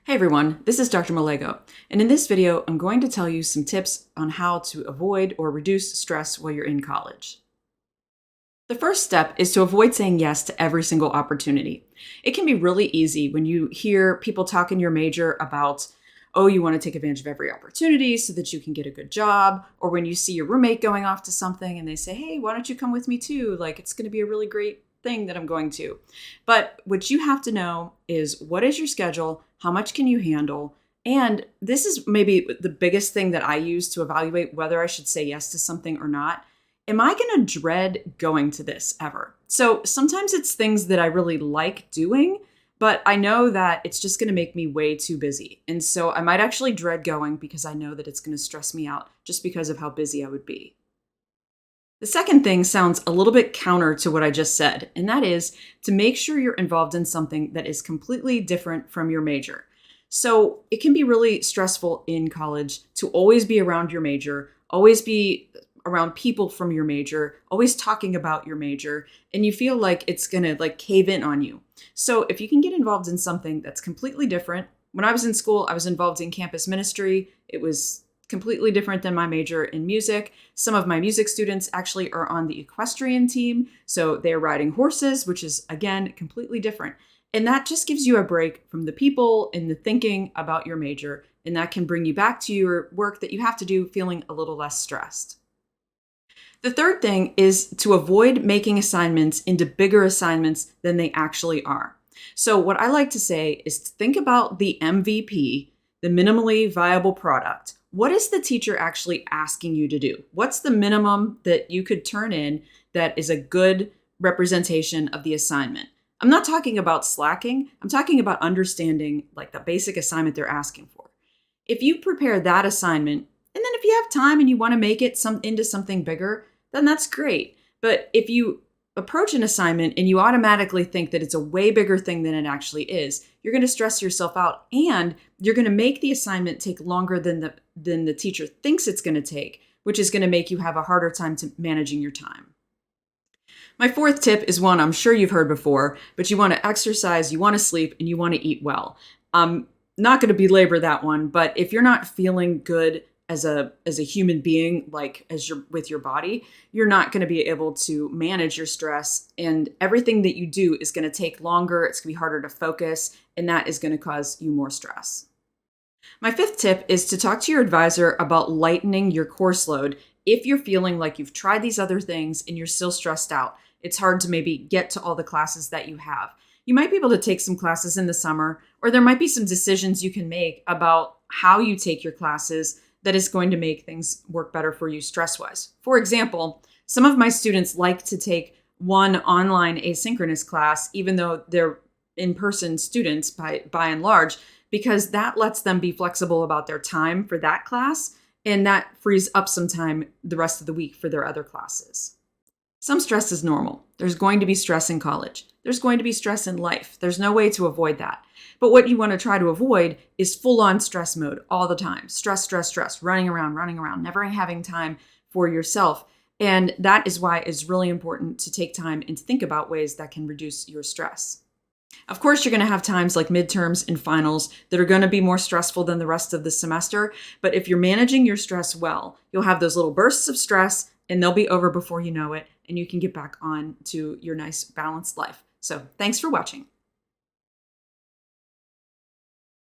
Hey everyone, this is Dr. Malego, and in this video, I'm going to tell you some tips on how to avoid or reduce stress while you're in college. The first step is to avoid saying yes to every single opportunity. It can be really easy when you hear people talk in your major about, oh, you want to take advantage of every opportunity so that you can get a good job, or when you see your roommate going off to something and they say, hey, why don't you come with me too? Like, it's going to be a really great thing that I'm going to. But what you have to know is, what is your schedule? How much can you handle? And this is maybe the biggest thing that I use to evaluate whether I should say yes to something or not. Am I going to dread going to this ever? So sometimes it's things that I really like doing, but I know that it's just going to make me way too busy. And so I might actually dread going because I know that it's going to stress me out just because of how busy I would be. The second thing sounds a little bit counter to what I just said, and that is to make sure you're involved in something that is completely different from your major. So it can be really stressful in college to always be around your major, always be around people from your major, always talking about your major, and you feel like it's gonna cave in on you. So if you can get involved in something that's completely different. When I was in school, I was involved in campus ministry. It was completely different than my major in music. Some of my music students actually are on the equestrian team, so they're riding horses, which is, again, completely different. And that just gives you a break from the people and the thinking about your major, and that can bring you back to your work that you have to do feeling a little less stressed. The third thing is to avoid making assignments into bigger assignments than they actually are. So what I like to say is to think about the MVP, the minimally viable product. What is the teacher actually asking you to do? What's the minimum that you could turn in that is a good representation of the assignment? I'm not talking about slacking. I'm talking about understanding the basic assignment they're asking for. If you prepare that assignment, and then if you have time and you want to make it into something bigger, then that's great. But if you approach an assignment and you automatically think that it's a way bigger thing than it actually is, you're going to stress yourself out, and you're going to make the assignment take longer than the teacher thinks it's going to take, which is going to make you have a harder time to managing your time. My fourth tip is one I'm sure you've heard before, but you want to exercise, you want to sleep, and you want to eat well. I'm not going to belabor that one, but if you're not feeling good as a human being, as you're with your body, you're not going to be able to manage your stress, and everything that you do is going to take longer. It's going to be harder to focus, and that is going to cause you more stress. My fifth tip is to talk to your advisor about lightening your course load if you're feeling like you've tried these other things and you're still stressed out. It's hard to maybe get to all the classes that you have. You might be able to take some classes in the summer, or there might be some decisions you can make about how you take your classes that is going to make things work better for you stress-wise. For example, some of my students like to take one online asynchronous class, even though they're in-person students by and large, because that lets them be flexible about their time for that class, and that frees up some time the rest of the week for their other classes. Some stress is normal. There's going to be stress in college. There's going to be stress in life. There's no way to avoid that. But what you want to try to avoid is full-on stress mode all the time. Stress, stress, stress, running around, never having time for yourself. And that is why it's really important to take time and to think about ways that can reduce your stress. Of course, you're going to have times like midterms and finals that are going to be more stressful than the rest of the semester. But if you're managing your stress well, you'll have those little bursts of stress, and they'll be over before you know it, and you can get back on to your nice balanced life. So thanks for watching.